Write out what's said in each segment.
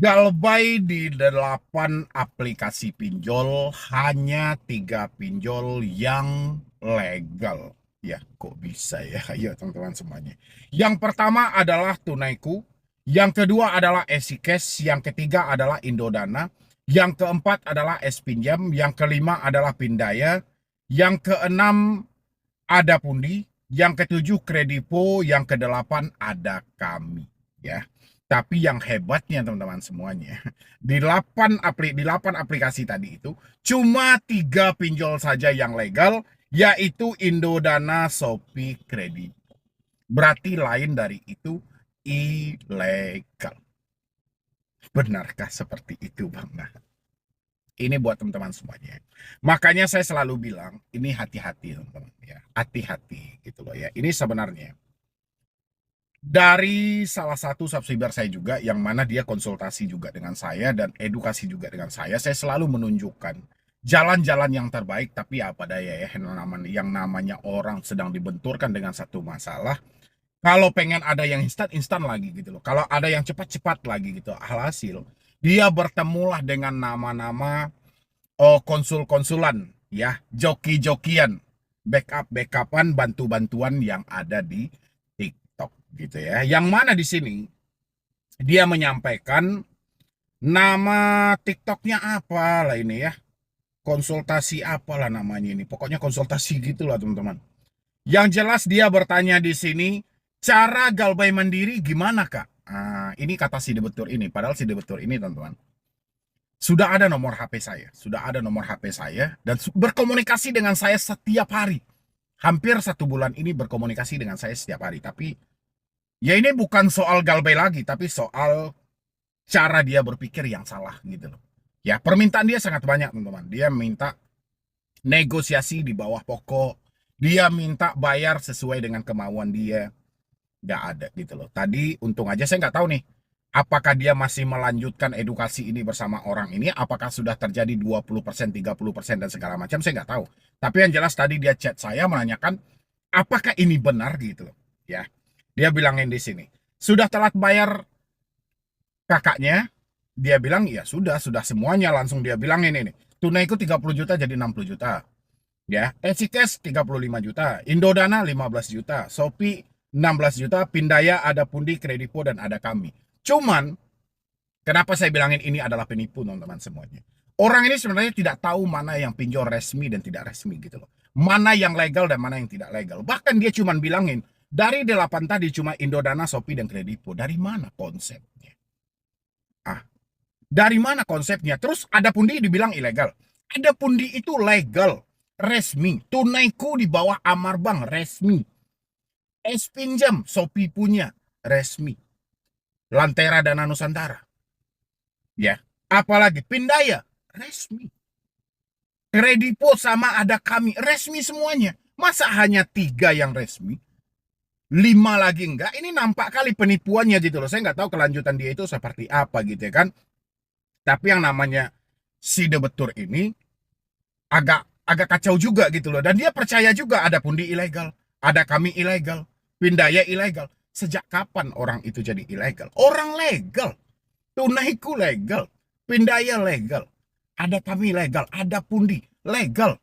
Galbay di 8 aplikasi pinjol, hanya 3 pinjol yang legal. Ya, kok bisa ya? Ayo teman-teman semuanya. Yang pertama adalah Tunaiku, yang kedua adalah EasyCash, yang ketiga adalah Indodana, yang keempat adalah Spinjam, yang kelima adalah Pindaya, yang keenam ada Pundi, yang ketujuh Kredipo, yang kedelapan ada kami. Ya. Tapi yang hebatnya teman-teman semuanya, di 8 aplikasi tadi itu, cuma 3 pinjol saja yang legal, yaitu Indodana, Shopee, Kredipo. Berarti lain dari itu ilegal. Benarkah seperti itu, Bang? Nah, ini buat teman-teman semuanya. Makanya saya selalu bilang, ini hati-hati teman-teman ya. Hati-hati gitu loh ya. Ini sebenarnya dari salah satu subscriber saya juga, yang mana dia konsultasi juga dengan saya dan edukasi juga dengan saya selalu menunjukkan jalan-jalan yang terbaik. Tapi apa daya ya, yang namanya orang sedang dibenturkan dengan satu masalah. Kalau pengen ada yang instan lagi gitu loh. Kalau ada yang cepat-cepat lagi gitu. Alhasil dia bertemulah dengan nama-nama konsul-konsulan ya, joki-jokian, backupan, bantu-bantuan yang ada di TikTok gitu ya. Yang mana di sini dia menyampaikan nama TikToknya apa lah ini ya. Konsultasi apalah namanya ini. Pokoknya konsultasi gitulah teman-teman. Yang jelas dia bertanya di sini, cara galbay mandiri gimana Kak? Ini kata si debetur ini. Padahal si debetur ini teman-teman, sudah ada nomor HP saya, dan berkomunikasi dengan saya setiap hari. Hampir 1 bulan ini berkomunikasi dengan saya setiap hari. Tapi ya ini bukan soal galbay lagi, tapi soal cara dia berpikir yang salah gitu loh. Ya, permintaan dia sangat banyak teman-teman. Dia minta negosiasi di bawah pokok. Dia minta bayar sesuai dengan kemauan dia. Nggak ada gitu loh. Tadi untung aja saya nggak tahu nih, apakah dia masih melanjutkan edukasi ini bersama orang ini, apakah sudah terjadi 20%, 30% dan segala macam, saya nggak tahu. Tapi yang jelas tadi dia chat saya menanyakan, apakah ini benar gitu loh. Ya, dia bilangin di sini, sudah telat bayar kakaknya, dia bilang, ya sudah semuanya, langsung dia bilangin ini. Tunaiku 30 juta jadi 60 juta. Ya, EasyCash 35 juta, Indodana 15 juta, Shopee 16 juta, Pindaya, ada Pundi, Kredipo, dan ada kami. Cuman, kenapa saya bilangin ini adalah penipu teman-teman semuanya? Orang ini sebenarnya tidak tahu mana yang pinjol resmi dan tidak resmi gitu loh. Mana yang legal dan mana yang tidak legal. Bahkan dia cuman bilangin, dari 8 tadi cuma Indodana, Shopee, dan Kredipo. Dari mana konsepnya? Dari mana konsepnya? Terus ada Pundi dibilang ilegal. Ada Pundi itu legal, resmi. Tunaiku di bawah Amar Bank, resmi. Pinjam, Shopee punya, resmi. Lantera Dana Nusantara. Ya, apalagi Pindaya, resmi. Kredipo sama ada kami, resmi semuanya. Masa hanya 3 yang resmi? 5 lagi enggak? Ini nampak kali penipuannya gitu loh. Saya nggak tahu kelanjutan dia itu seperti apa gitu ya kan. Tapi yang namanya si debetur ini agak agak kacau juga gitu loh. Dan dia percaya juga ada Pundi ilegal, ada kami ilegal, Pindaya ilegal. Sejak kapan orang itu jadi ilegal? Orang legal. Tunaiku legal, Pindaya legal, ada kami legal, ada Pundi legal.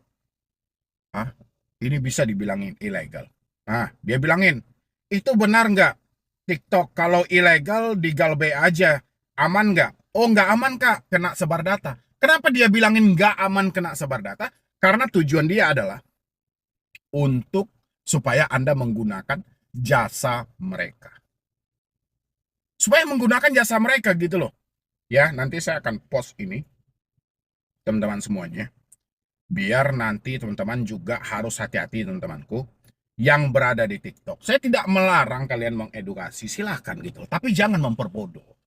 Ini bisa dibilangin ilegal. Dia bilangin, itu benar nggak? TikTok kalau ilegal digalbe aja, aman nggak? Oh nggak aman Kak, kena sebar data. Kenapa dia bilangin nggak aman kena sebar data? Karena tujuan dia adalah untuk supaya Anda menggunakan jasa mereka. Supaya menggunakan jasa mereka gitu loh. Ya, nanti saya akan post ini, teman-teman semuanya. Biar nanti teman-teman juga harus hati-hati teman-temanku yang berada di TikTok. Saya tidak melarang kalian mengedukasi, silahkan gitu. Tapi jangan memperbodoh.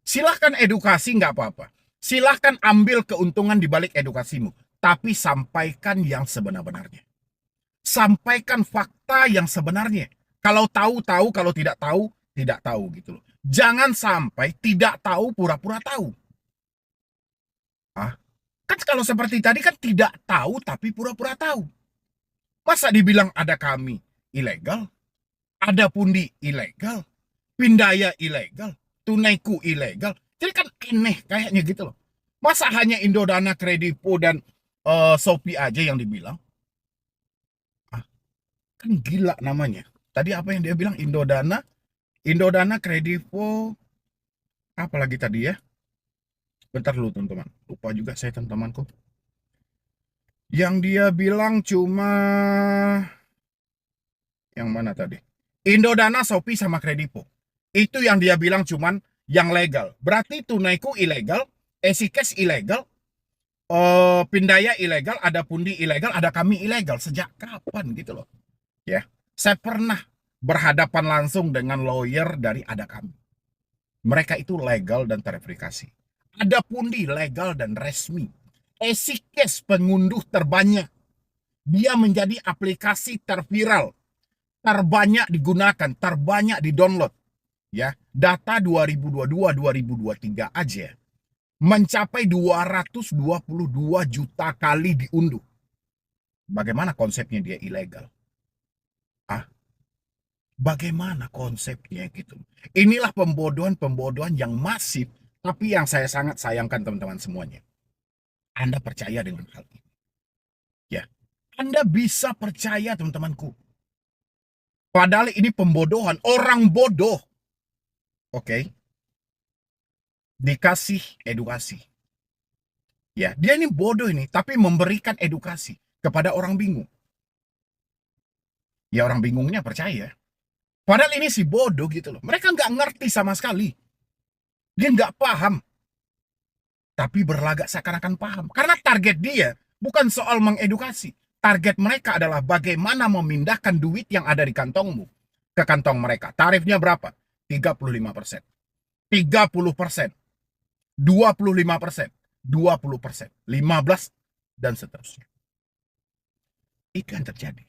Silahkan edukasi, nggak apa-apa. Silahkan ambil keuntungan di balik edukasimu. Tapi sampaikan yang sebenar-benarnya. Sampaikan fakta yang sebenarnya. Kalau tahu, tahu. Kalau tidak tahu, tidak tahu gitu loh. Jangan sampai tidak tahu, pura-pura tahu. Kan kalau seperti tadi kan tidak tahu tapi pura-pura tahu. Masa dibilang ada kami ilegal, ada Pundi ilegal, Pindaya ilegal, Tunaiku ilegal. Jadi kan aneh kayaknya gitu loh. Masa hanya Indodana, Kredivo, dan Shopee aja yang dibilang? Ah, kan gila namanya. Tadi apa yang dia bilang? Indodana, Kredivo, apa lagi tadi ya? Bentar dulu teman-teman. Lupa juga saya teman-temanku. Yang dia bilang cuma yang mana tadi? Indodana, Shopee, sama Kredivo. Itu yang dia bilang cuman yang legal. Berarti tunaiku ilegal, EasyCash ilegal, Pindaya ilegal, ada Pundi ilegal, ada kami ilegal. Sejak kapan gitu loh? Ya, saya pernah berhadapan langsung dengan lawyer dari ada kami. Mereka itu legal dan terverifikasi. Ada Pundi legal dan resmi. EasyCash pengunduh terbanyak. Dia menjadi aplikasi terviral, terbanyak digunakan, terbanyak di-download. Ya, data 2022-2023 aja mencapai 222 juta kali diunduh. Bagaimana konsepnya dia ilegal? Ah, bagaimana konsepnya gitu? Inilah pembodohan-pembodohan yang masif, tapi yang saya sangat sayangkan teman-teman semuanya. Anda percaya dengan hal ini? Ya, Anda bisa percaya teman-temanku. Padahal ini pembodohan, orang bodoh. Oke, dikasih edukasi. Ya, dia ini bodoh ini, tapi memberikan edukasi kepada orang bingung. Ya orang bingungnya percaya. Padahal ini si bodoh gitu loh. Mereka nggak ngerti sama sekali. Dia nggak paham. Tapi berlagak seakan-akan paham. Karena target dia bukan soal mengedukasi. Target mereka adalah bagaimana memindahkan duit yang ada di kantongmu ke kantong mereka. Tarifnya berapa? 35%. 30%. 25%. 20%. 15%. Dan seterusnya. Itu yang terjadi.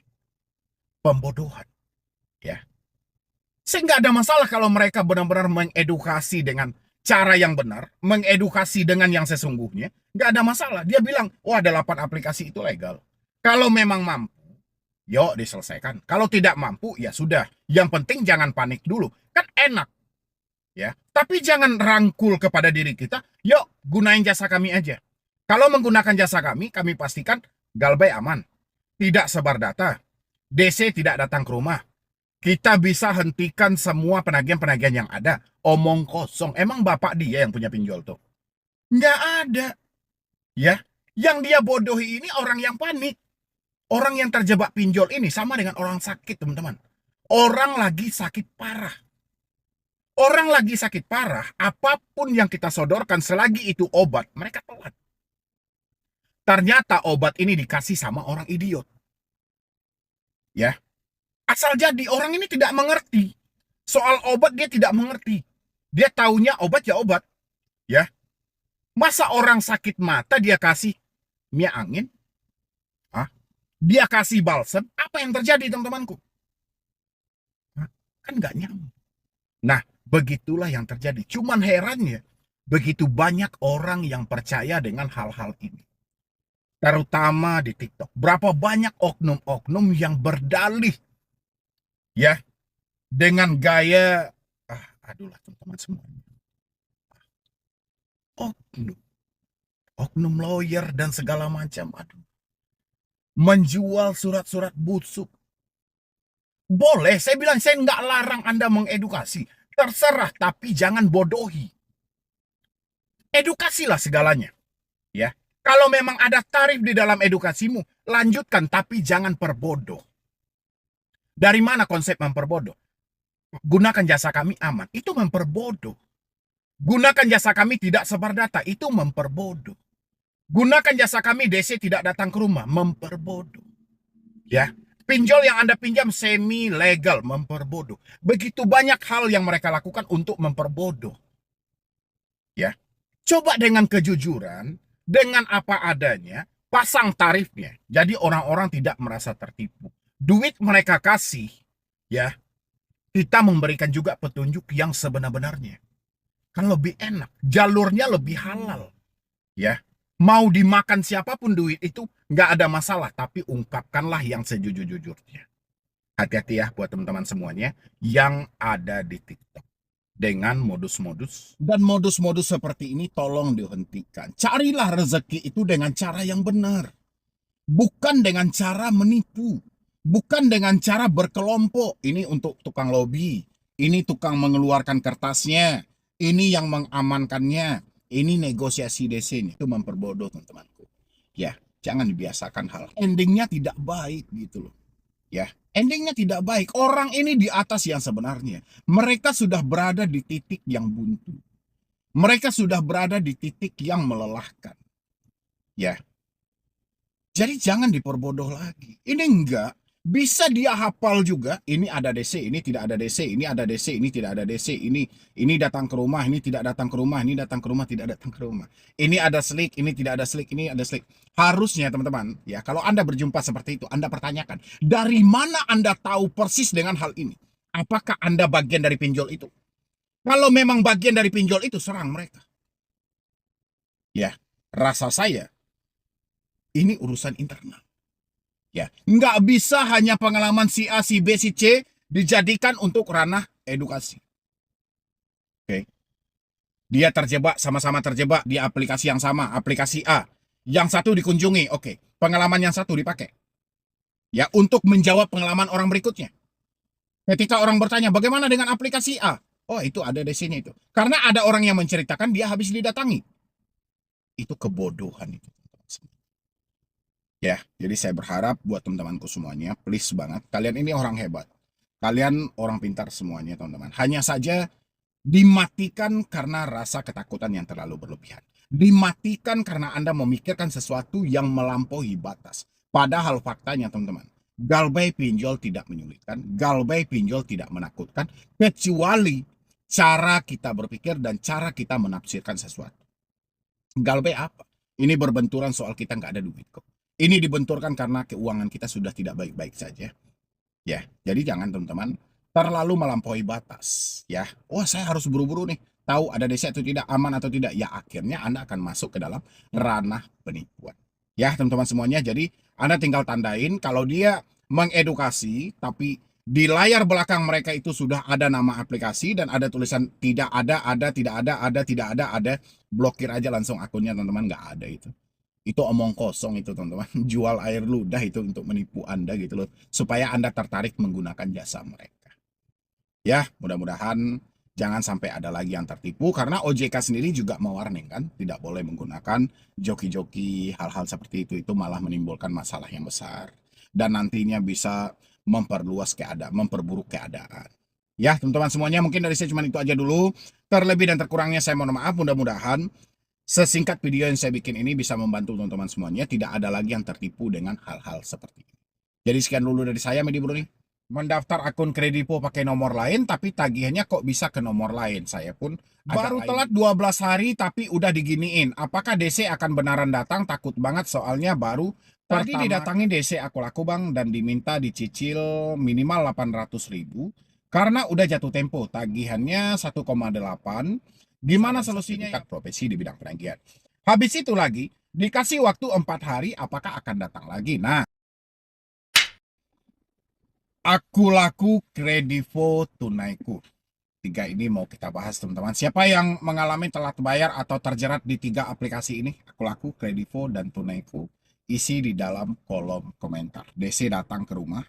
Pembodohan. Ya. Sehingga ada masalah kalau mereka benar-benar mengedukasi dengan cara yang benar, mengedukasi dengan yang sesungguhnya, nggak ada masalah. Dia bilang, wah ada 8 aplikasi itu legal. Kalau memang mampu, yuk diselesaikan. Kalau tidak mampu, ya sudah. Yang penting jangan panik dulu. Kan enak. Ya, tapi jangan rangkul kepada diri kita, yuk gunain jasa kami aja. Kalau menggunakan jasa kami pastikan Galbay aman. Tidak sebar data. DC tidak datang ke rumah. Kita bisa hentikan semua penagihan-penagihan yang ada. Omong kosong. Emang bapak dia yang punya pinjol tuh? Nggak ada. Ya, yang dia bodohi ini orang yang panik. Orang yang terjebak pinjol ini sama dengan orang sakit, teman-teman. Orang lagi sakit parah. Orang lagi sakit parah, apapun yang kita sodorkan selagi itu obat, mereka telat. Ternyata obat ini dikasih sama orang idiot. Ya, asal jadi orang ini tidak mengerti. Soal obat dia tidak mengerti. Dia taunya obat ya obat. Ya. Masa orang sakit mata dia kasih minyak angin? Hah? Dia kasih balsem? Apa yang terjadi teman-temanku? Kan nggak nyambung. Nah, begitulah yang terjadi. Cuman herannya, begitu banyak orang yang percaya dengan hal-hal ini. Terutama di TikTok. Berapa banyak oknum-oknum yang berdalih. Ya, dengan gaya, aduh lah teman-teman semuanya. Oknum. Oknum lawyer dan segala macam. Aduh. Menjual surat-surat busuk. Boleh, saya bilang saya nggak larang Anda mengedukasi. Terserah, tapi jangan bodohi. Edukasilah segalanya. Ya, kalau memang ada tarif di dalam edukasimu, lanjutkan, tapi jangan perbodoh. Dari mana konsep memperbodoh? Gunakan jasa kami aman, itu memperbodoh. Gunakan jasa kami tidak sebar data, itu memperbodoh. Gunakan jasa kami DC tidak datang ke rumah, memperbodoh. Ya, pinjol yang Anda pinjam semi legal, memperbodoh. Begitu banyak hal yang mereka lakukan untuk memperbodoh. Ya, coba dengan kejujuran, dengan apa adanya, pasang tarifnya. Jadi orang-orang tidak merasa tertipu. Duit mereka kasih, ya, kita memberikan juga petunjuk yang sebenar-benarnya. Kan lebih enak, jalurnya lebih halal. Ya, mau dimakan siapapun duit itu nggak ada masalah, tapi ungkapkanlah yang sejujur-jujurnya. Hati-hati ya buat teman-teman semuanya yang ada di TikTok. dengan modus-modus. Dan modus-modus seperti ini tolong dihentikan. Carilah rezeki itu dengan cara yang benar. Bukan dengan cara menipu. Bukan dengan cara berkelompok. Ini untuk tukang lobi. Ini tukang mengeluarkan kertasnya. Ini yang mengamankannya. Ini negosiasi DC. Itu memperbodoh teman-temanku. Ya, jangan dibiasakan hal. Endingnya tidak baik gitu loh. Ya, endingnya tidak baik. Orang ini di atas yang sebenarnya. Mereka sudah berada di titik yang buntu. Mereka sudah berada di titik yang melelahkan. Ya, jadi jangan diperbodoh lagi. Ini enggak. Bisa dia hafal juga, ini ada DC, ini tidak ada DC, ini ada DC, ini tidak ada DC, ini datang ke rumah, ini tidak datang ke rumah, ini datang ke rumah, tidak datang ke rumah. Ini ada slik, ini tidak ada slik, ini ada slik. Harusnya teman-teman, ya kalau Anda berjumpa seperti itu, Anda pertanyakan, dari mana Anda tahu persis dengan hal ini? Apakah Anda bagian dari pinjol itu? Kalau memang bagian dari pinjol itu, serang mereka. Ya, rasa saya, ini urusan internal. Ya, nggak bisa hanya pengalaman si A, si B, si C dijadikan untuk ranah edukasi. Oke. Dia terjebak, sama-sama terjebak di aplikasi yang sama, aplikasi A. Yang satu dikunjungi, oke. Pengalaman yang satu dipakai. Ya, untuk menjawab pengalaman orang berikutnya. Ketika orang bertanya, bagaimana dengan aplikasi A? Oh, itu ada di sini itu. Karena ada orang yang menceritakan, dia habis didatangi. Itu kebodohan itu. Ya, jadi saya berharap buat teman-temanku semuanya, please banget, kalian ini orang hebat. Kalian orang pintar semuanya, teman-teman. Hanya saja dimatikan karena rasa ketakutan yang terlalu berlebihan. Dimatikan karena Anda memikirkan sesuatu yang melampaui batas. Padahal faktanya, teman-teman, galbay pinjol tidak menyulitkan, galbay pinjol tidak menakutkan, kecuali cara kita berpikir dan cara kita menafsirkan sesuatu. Galbay apa? Ini berbenturan soal kita nggak ada duit kok. Ini dibenturkan karena keuangan kita sudah tidak baik-baik saja. Ya, jadi jangan teman-teman terlalu melampaui batas. Ya, wah saya harus buru-buru nih. Tahu ada desa atau tidak, aman atau tidak. Ya, akhirnya Anda akan masuk ke dalam ranah penipuan. Ya, teman-teman semuanya. Jadi, Anda tinggal tandain kalau dia mengedukasi, tapi di layar belakang mereka itu sudah ada nama aplikasi dan ada tulisan tidak ada, tidak ada, tidak ada. Blokir aja langsung akunnya teman-teman, nggak ada itu. Itu omong kosong itu teman-teman. Jual air ludah itu untuk menipu Anda gitu loh. Supaya Anda tertarik menggunakan jasa mereka. Ya, mudah-mudahan jangan sampai ada lagi yang tertipu. Karena OJK sendiri juga mewarning kan. Tidak boleh menggunakan joki-joki hal-hal seperti itu. Itu malah menimbulkan masalah yang besar. Dan nantinya bisa memperluas keadaan, memperburuk keadaan. Ya, teman-teman semuanya, mungkin dari saya cuma itu aja dulu. Terlebih dan terkurangnya saya mohon maaf. Mudah-mudahan sesingkat video yang saya bikin ini bisa membantu teman-teman semuanya. Tidak ada lagi yang tertipu dengan hal-hal seperti ini. Jadi sekian dulu dari saya, Medi Bro nih. Mendaftar akun Kredivo pakai nomor lain, tapi tagihannya kok bisa ke nomor lain. Saya pun baru telat 12 hari, tapi udah diginiin. Apakah DC akan benaran datang? Takut banget soalnya baru tadi didatangi DC aku laku bang dan diminta dicicil minimal 800.000 karena udah jatuh tempo. Tagihannya 1,8. Gimana solusinya ya? Profesi di bidang penagihan. Habis itu lagi, dikasih waktu 4 hari, apakah akan datang lagi? Nah, aku laku Kredivo Tunaiku. 3 ini mau kita bahas teman-teman. Siapa yang mengalami telat bayar atau terjerat di 3 aplikasi ini? Aku laku, Kredivo, dan Tunaiku. Isi di dalam kolom komentar. DC datang ke rumah,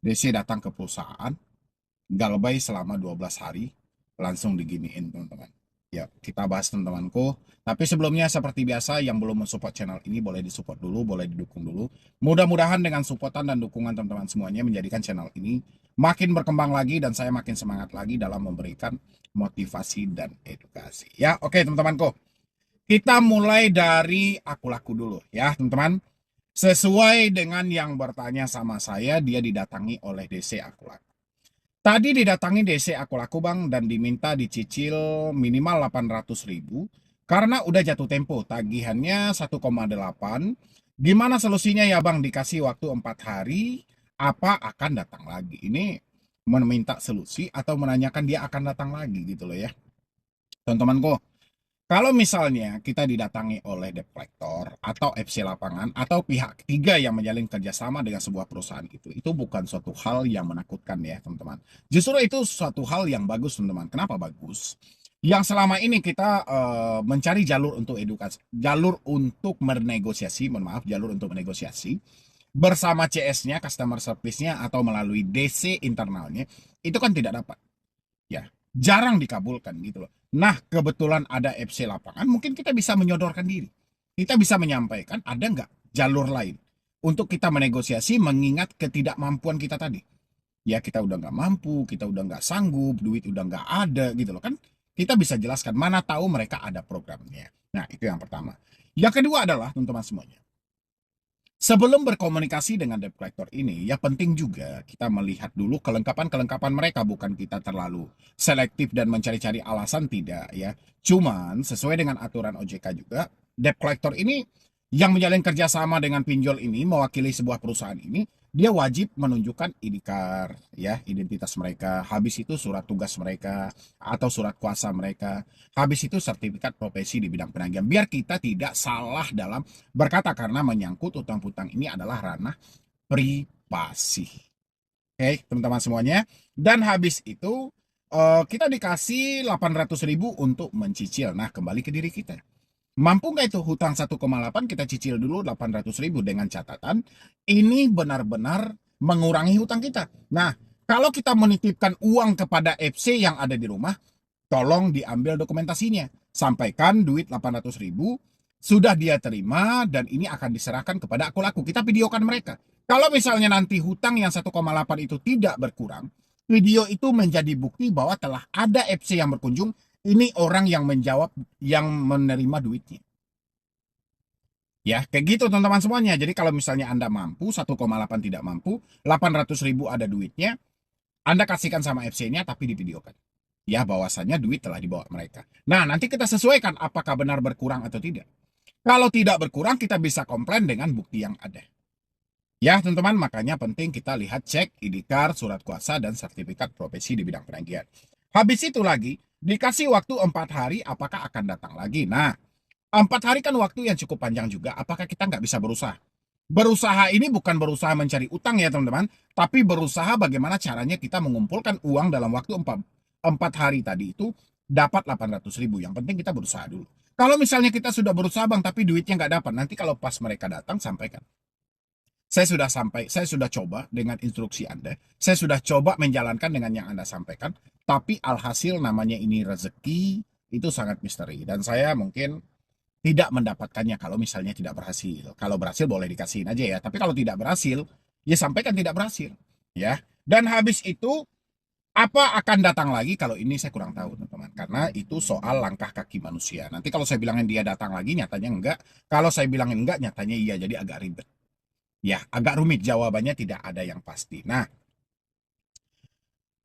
DC datang ke perusahaan, galbay selama 12 hari, langsung diginiin teman-teman. Ya, kita bahas teman-temanku. Tapi sebelumnya seperti biasa, yang belum mensupport channel ini boleh disupport dulu, boleh didukung dulu. Mudah-mudahan dengan supportan dan dukungan teman-teman semuanya menjadikan channel ini makin berkembang lagi dan saya makin semangat lagi dalam memberikan motivasi dan edukasi. Ya, oke teman-temanku. Kita mulai dari aku laku dulu ya, teman-teman. Sesuai dengan yang bertanya sama saya, dia didatangi oleh DC aku laku. Tadi didatangi DC aku laku bang dan diminta dicicil minimal 800.000 karena udah jatuh tempo. Tagihannya 1,8. Gimana solusinya ya bang? Dikasih waktu 4 hari, apa akan datang lagi? Ini meminta solusi atau menanyakan dia akan datang lagi gitu loh ya. Teman-temanku, Kalau misalnya kita didatangi oleh debt collector atau FC lapangan atau pihak ketiga yang menjalin kerjasama dengan sebuah perusahaan itu bukan suatu hal yang menakutkan ya teman-teman. Justru itu suatu hal yang bagus teman-teman. Kenapa bagus? Yang selama ini kita mencari jalur untuk edukasi, jalur untuk bernegosiasi, mohon maaf, jalur untuk bernegosiasi bersama CS-nya, customer service-nya atau melalui DC internalnya, itu kan tidak dapat. Ya, jarang dikabulkan gitu loh. Nah, kebetulan ada FC lapangan, mungkin kita bisa menyodorkan diri. Kita bisa menyampaikan, ada nggak jalur lain untuk kita menegosiasi mengingat ketidakmampuan kita tadi. Ya, kita udah nggak mampu, kita udah nggak sanggup, duit udah nggak ada gitu loh kan. Kita bisa jelaskan, mana tahu mereka ada programnya. Nah, itu yang pertama. Yang kedua adalah, teman-teman semuanya, sebelum berkomunikasi dengan debt collector ini, ya penting juga kita melihat dulu kelengkapan-kelengkapan mereka. Bukan kita terlalu selektif dan mencari-cari alasan, tidak ya. Cuman sesuai dengan aturan OJK juga, debt collector ini yang menjalin kerjasama dengan pinjol ini, mewakili sebuah perusahaan ini, dia wajib menunjukkan ID card, ya, identitas mereka. Habis itu surat tugas mereka atau surat kuasa mereka. Habis itu sertifikat profesi di bidang penagihan. Biar kita tidak salah dalam berkata, karena menyangkut utang piutang ini adalah ranah privasi. Oke, teman-teman semuanya. Dan habis itu kita dikasih 800.000 untuk mencicil. Nah, kembali ke diri kita. Mampu nggak itu hutang 1,8 kita cicil dulu 800.000 dengan catatan ini benar-benar mengurangi hutang kita. Nah, kalau kita menitipkan uang kepada FC yang ada di rumah, tolong diambil dokumentasinya. Sampaikan duit 800.000 sudah dia terima dan ini akan diserahkan kepada akun laku. Kita videokan mereka. Kalau misalnya nanti hutang yang 1,8 itu tidak berkurang, video itu menjadi bukti bahwa telah ada FC yang berkunjung. Ini orang yang menjawab, yang menerima duitnya. Ya, kayak gitu teman-teman semuanya. Jadi kalau misalnya Anda mampu, 1,8 tidak mampu, 800.000 ada duitnya, Anda kasihkan sama FC-nya tapi divideokan. Ya, bahwasannya duit telah dibawa mereka. Nah, nanti kita sesuaikan apakah benar berkurang atau tidak. Kalau tidak berkurang, kita bisa komplain dengan bukti yang ada. Ya, teman-teman, makanya penting kita lihat cek ID card, surat kuasa, dan sertifikat profesi di bidang penagihan. Habis itu lagi, dikasih waktu 4 hari, apakah akan datang lagi? Nah, 4 hari kan waktu yang cukup panjang juga, apakah kita nggak bisa berusaha? Berusaha ini bukan berusaha mencari utang ya teman-teman, tapi berusaha bagaimana caranya kita mengumpulkan uang dalam waktu 4 hari tadi itu dapat 800.000. Yang penting kita berusaha dulu. Kalau misalnya kita sudah berusaha bang, tapi duitnya nggak dapat, nanti kalau pas mereka datang, sampaikan. Saya sudah coba dengan instruksi Anda. Saya sudah coba menjalankan dengan yang Anda sampaikan. Tapi alhasil namanya ini rezeki, itu sangat misteri. Dan saya mungkin tidak mendapatkannya kalau misalnya tidak berhasil. Kalau berhasil boleh dikasihin aja ya. Tapi kalau tidak berhasil, ya sampaikan tidak berhasil. Ya. Dan habis itu, apa akan datang lagi? Kalau ini saya kurang tahu teman-teman. Karena itu soal langkah kaki manusia. Nanti kalau saya bilangin dia datang lagi, nyatanya enggak. Kalau saya bilangin enggak, nyatanya iya. Jadi agak ribet. Ya, agak rumit jawabannya, tidak ada yang pasti. Nah,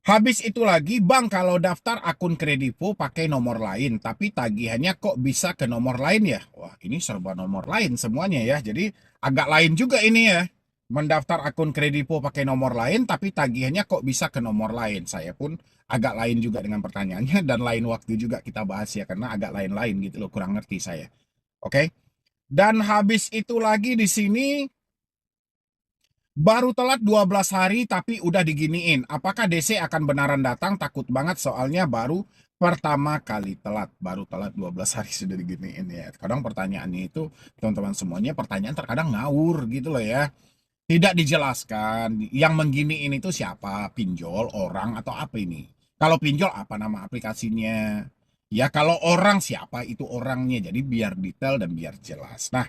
habis itu lagi, bang, kalau daftar akun Kredivo pakai nomor lain, tapi tagihannya kok bisa ke nomor lain ya? Wah, ini serba nomor lain semuanya ya. Jadi agak lain juga ini ya. Mendaftar akun Kredivo pakai nomor lain, tapi tagihannya kok bisa ke nomor lain. Saya pun agak lain juga dengan pertanyaannya, dan lain waktu juga kita bahas ya, karena agak lain-lain gitu loh, kurang ngerti saya. Oke? Dan habis itu lagi di sini, baru telat 12 hari tapi udah diginiin. Apakah DC akan benaran datang? Takut banget soalnya baru pertama kali telat. Baru telat 12 hari sudah diginiin ya. Kadang pertanyaannya itu, teman-teman semuanya, pertanyaan terkadang ngawur gitu loh ya. Tidak dijelaskan. Yang mengginiin itu siapa? Pinjol, orang, atau apa ini? Kalau pinjol apa nama aplikasinya? Ya kalau orang siapa itu orangnya. Jadi biar detail dan biar jelas. Nah,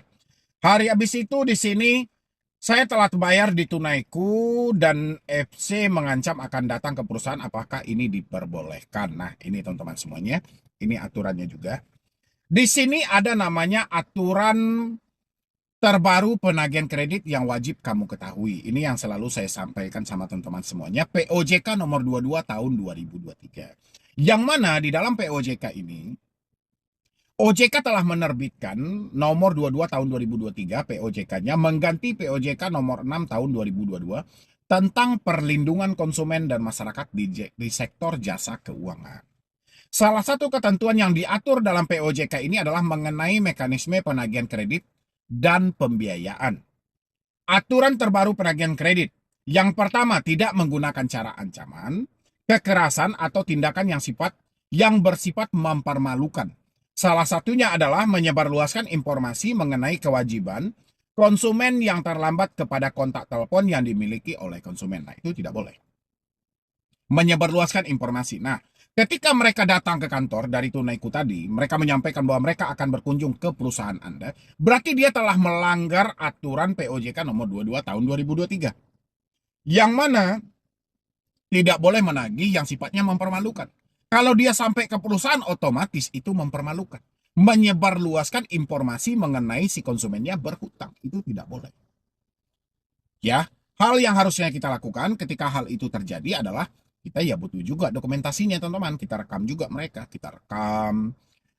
hari habis itu di sini saya telat bayar di tunaiku dan FC mengancam akan datang ke perusahaan, apakah ini diperbolehkan? Nah, ini teman-teman semuanya, ini aturannya juga. Di sini ada namanya aturan terbaru penagihan kredit yang wajib kamu ketahui. Ini yang selalu saya sampaikan sama teman-teman semuanya, POJK nomor 22 tahun 2023. Yang mana di dalam POJK ini, OJK telah menerbitkan nomor 22 tahun 2023, POJK-nya mengganti POJK nomor 6 tahun 2022 tentang perlindungan konsumen dan masyarakat di sektor jasa keuangan. Salah satu ketentuan yang diatur dalam POJK ini adalah mengenai mekanisme penagihan kredit dan pembiayaan. Aturan terbaru penagihan kredit. Yang pertama, tidak menggunakan cara ancaman, kekerasan, atau tindakan yang bersifat mempermalukan. Salah satunya adalah menyebarluaskan informasi mengenai kewajiban konsumen yang terlambat kepada kontak telepon yang dimiliki oleh konsumen. Nah, itu tidak boleh. Menyebarluaskan informasi. Nah, ketika mereka datang ke kantor dari Tunaiku tadi, mereka menyampaikan bahwa mereka akan berkunjung ke perusahaan Anda, berarti dia telah melanggar aturan POJK nomor 22 tahun 2023. Yang mana tidak boleh menagih yang sifatnya mempermalukan. Kalau dia sampai ke perusahaan, otomatis itu mempermalukan. Menyebarluaskan informasi mengenai si konsumennya berhutang. Itu tidak boleh. Ya, hal yang harusnya kita lakukan ketika hal itu terjadi adalah kita ya butuh juga dokumentasinya, teman-teman. Kita rekam juga mereka, kita rekam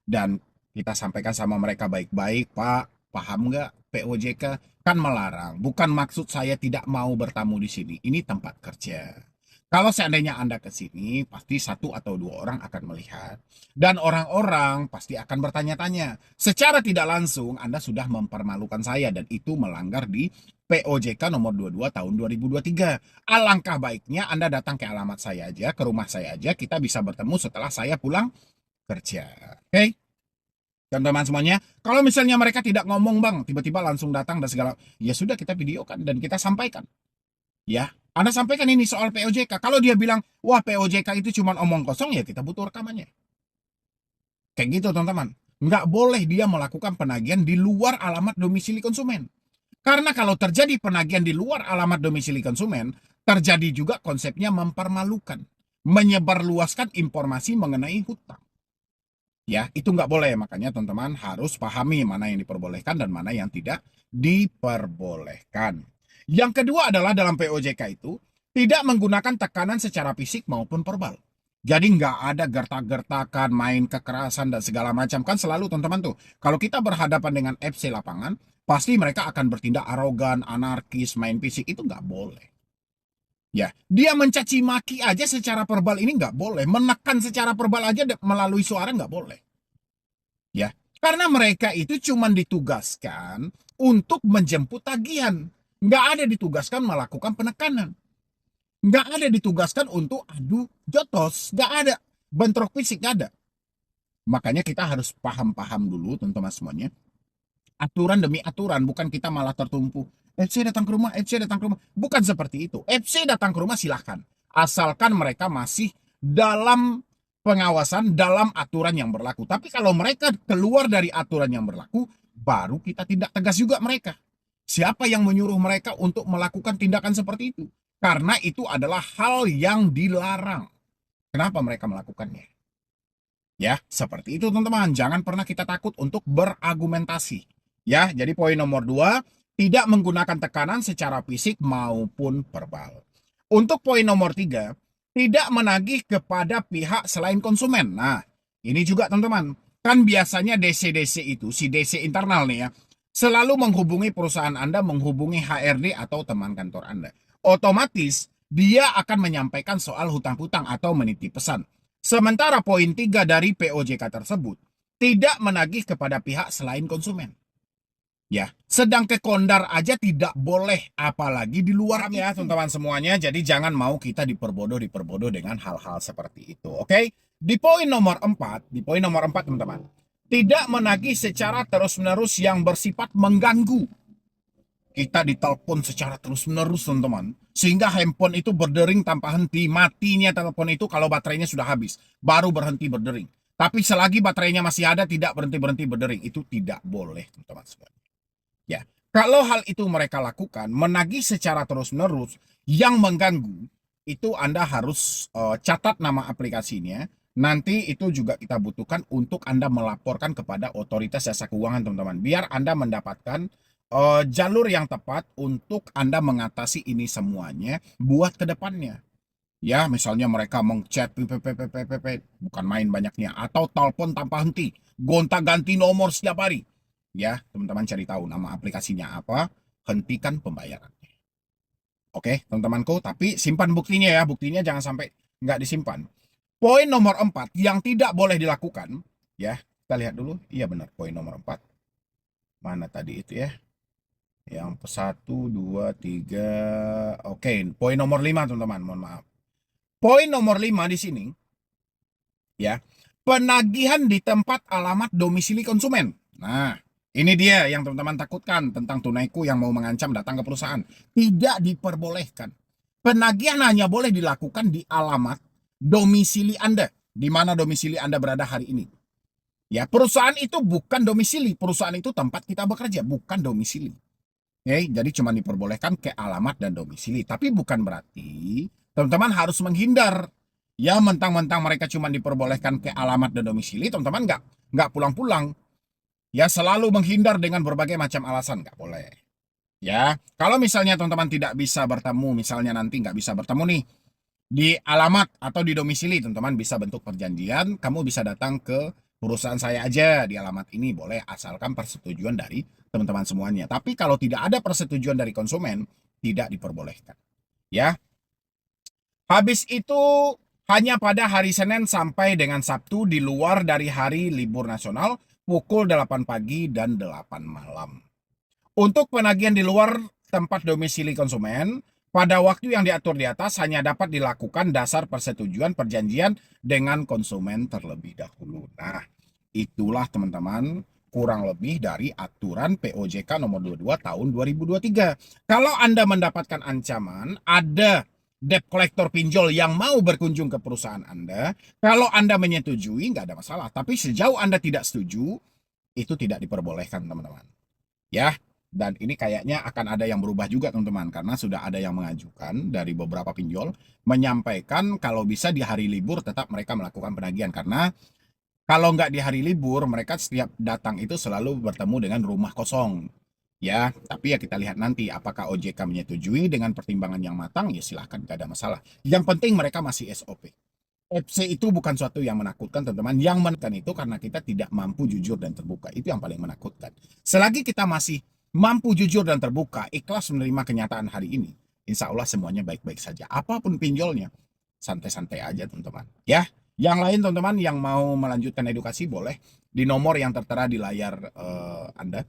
dan kita sampaikan sama mereka baik-baik. Pak, paham nggak POJK kan melarang? Bukan maksud saya tidak mau bertamu di sini. Ini tempat kerja. Kalau seandainya Anda ke sini, pasti satu atau dua orang akan melihat. Dan orang-orang pasti akan bertanya-tanya. Secara tidak langsung, Anda sudah mempermalukan saya. Dan itu melanggar di POJK nomor 22 tahun 2023. Alangkah baiknya Anda datang ke alamat saya aja, ke rumah saya aja. Kita bisa bertemu setelah saya pulang kerja. Oke? Teman-teman semuanya, kalau misalnya mereka tidak ngomong bang, tiba-tiba langsung datang dan segala, ya sudah kita videokan dan kita sampaikan. Ya, Anda sampaikan ini soal POJK. Kalau dia bilang, wah POJK itu cuma omong kosong, ya kita butuh rekamannya. Kayak gitu teman-teman. Nggak boleh dia melakukan penagihan di luar alamat domisili konsumen. Karena kalau terjadi penagihan di luar alamat domisili konsumen, terjadi juga konsepnya mempermalukan. Menyebarluaskan informasi mengenai hutang. Ya, itu nggak boleh. Makanya teman-teman harus pahami mana yang diperbolehkan dan mana yang tidak diperbolehkan. Yang kedua adalah dalam POJK itu tidak menggunakan tekanan secara fisik maupun verbal. Jadi nggak ada gertak-gertakan, main kekerasan dan segala macam. Kan selalu teman-teman tuh, kalau kita berhadapan dengan FC lapangan, pasti mereka akan bertindak arogan, anarkis, main fisik. Itu nggak boleh. Ya, dia mencaci maki aja secara verbal ini nggak boleh. Menekan secara verbal aja melalui suara nggak boleh. Ya, karena mereka itu cuma ditugaskan untuk menjemput tagihan. Nggak ada ditugaskan melakukan penekanan. Nggak ada ditugaskan untuk adu jotos. Nggak ada. Bentrok fisik nggak ada. Makanya kita harus paham-paham dulu teman-teman semuanya. Aturan demi aturan, bukan kita malah tertumpu. FC datang ke rumah, FC datang ke rumah. Bukan seperti itu. FC datang ke rumah silahkan. Asalkan mereka masih dalam pengawasan, dalam aturan yang berlaku. Tapi kalau mereka keluar dari aturan yang berlaku, baru kita tindak tegas juga mereka. Siapa yang menyuruh mereka untuk melakukan tindakan seperti itu? Karena itu adalah hal yang dilarang. Kenapa mereka melakukannya? Ya, seperti itu teman-teman. Jangan pernah kita takut untuk berargumentasi. Ya, jadi poin nomor 2, tidak menggunakan tekanan secara fisik maupun verbal. Untuk poin nomor 3, tidak menagih kepada pihak selain konsumen. Nah, ini juga teman-teman. Kan biasanya DC-DC itu, si DC internal nih ya, selalu menghubungi perusahaan Anda, menghubungi HRD atau teman kantor Anda. Otomatis, dia akan menyampaikan soal hutang-hutang atau menitip pesan. Sementara poin 3 dari POJK tersebut tidak menagih kepada pihak selain konsumen. Ya, sedang ke kondar aja tidak boleh, apalagi di luar ya teman-teman semuanya. Jadi jangan mau kita diperbodoh dengan hal-hal seperti itu. Oke? Di poin nomor 4, teman-teman, tidak menagih secara terus-menerus yang bersifat mengganggu. Kita ditelepon secara terus-menerus teman-teman, sehingga handphone itu berdering tanpa henti. Matinya telepon itu kalau baterainya sudah habis, baru berhenti berdering. Tapi selagi baterainya masih ada, tidak berhenti berdering. Itu tidak boleh teman-teman semua. Ya, kalau hal itu mereka lakukan, menagih secara terus-menerus yang mengganggu, itu Anda harus catat nama aplikasinya. Nanti itu juga kita butuhkan untuk Anda melaporkan kepada otoritas jasa keuangan, teman-teman. Biar Anda mendapatkan jalur yang tepat untuk Anda mengatasi ini semuanya buat ke depannya. Ya, misalnya mereka mengchat bukan main banyaknya, atau telepon tanpa henti, gonta-ganti nomor setiap hari. Ya, teman-teman cari tahu nama aplikasinya apa, hentikan pembayarannya. Oke, teman-temanku, tapi simpan buktinya ya, buktinya jangan sampai nggak disimpan. Poin nomor 4 yang tidak boleh dilakukan, ya, kita lihat dulu. Iya benar, poin nomor 4. Mana tadi itu ya? Yang satu, dua, tiga. Oke, poin nomor 5 teman-teman, mohon maaf. Poin nomor 5 di sini, ya, penagihan di tempat alamat domisili konsumen. Nah, ini dia yang teman-teman takutkan tentang tunaiku yang mau mengancam datang ke perusahaan. Tidak diperbolehkan. Penagihan hanya boleh dilakukan di alamat domisili Anda. Di mana domisili Anda berada hari ini. Ya, perusahaan itu bukan domisili. Perusahaan itu tempat kita bekerja, bukan domisili. Oke, jadi cuma diperbolehkan ke alamat dan domisili. Tapi bukan berarti teman-teman harus menghindar. Ya, mentang-mentang mereka cuma diperbolehkan ke alamat dan domisili, teman-teman nggak pulang-pulang. Ya, selalu menghindar dengan berbagai macam alasan, nggak boleh. Ya, kalau misalnya teman-teman tidak bisa bertemu, misalnya nanti nggak bisa bertemu nih di alamat atau di domisili, teman-teman bisa bentuk perjanjian, kamu bisa datang ke perusahaan saya aja di alamat ini, boleh asalkan persetujuan dari teman-teman semuanya. Tapi kalau tidak ada persetujuan dari konsumen, tidak diperbolehkan. Ya. Habis itu hanya pada hari Senin sampai dengan Sabtu di luar dari hari libur nasional pukul 8 pagi dan 8 malam. Untuk penagihan di luar tempat domisili konsumen, pada waktu yang diatur di atas hanya dapat dilakukan dasar persetujuan perjanjian dengan konsumen terlebih dahulu. Nah, itulah teman-teman kurang lebih dari aturan POJK nomor 22 tahun 2023. Kalau Anda mendapatkan ancaman, ada debt collector pinjol yang mau berkunjung ke perusahaan Anda, kalau Anda menyetujui, nggak ada masalah. Tapi sejauh Anda tidak setuju, itu tidak diperbolehkan, teman-teman. Ya, dan ini kayaknya akan ada yang berubah juga teman-teman, karena sudah ada yang mengajukan dari beberapa pinjol menyampaikan kalau bisa di hari libur tetap mereka melakukan penagihan, karena kalau nggak di hari libur mereka setiap datang itu selalu bertemu dengan rumah kosong. Ya, tapi ya kita lihat nanti apakah OJK menyetujui dengan pertimbangan yang matang, ya silahkan, nggak ada masalah. Yang penting mereka masih SOP. FC itu bukan suatu yang menakutkan teman-teman. Yang menakutkan itu karena kita tidak mampu jujur dan terbuka. Itu yang paling menakutkan. Selagi kita masih mampu jujur dan terbuka, ikhlas menerima kenyataan hari ini, insya Allah semuanya baik-baik saja. Apapun pinjolnya, santai-santai aja teman-teman. Ya, yang lain teman-teman yang mau melanjutkan edukasi boleh di nomor yang tertera di layar Anda.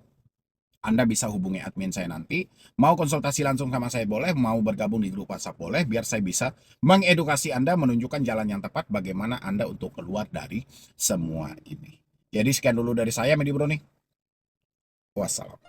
Anda bisa hubungi admin saya nanti. Mau konsultasi langsung sama saya boleh, mau bergabung di grup WhatsApp boleh, biar saya bisa mengedukasi Anda, menunjukkan jalan yang tepat bagaimana Anda untuk keluar dari semua ini. Jadi sekian dulu dari saya, Medi Bro nih. Wassalam.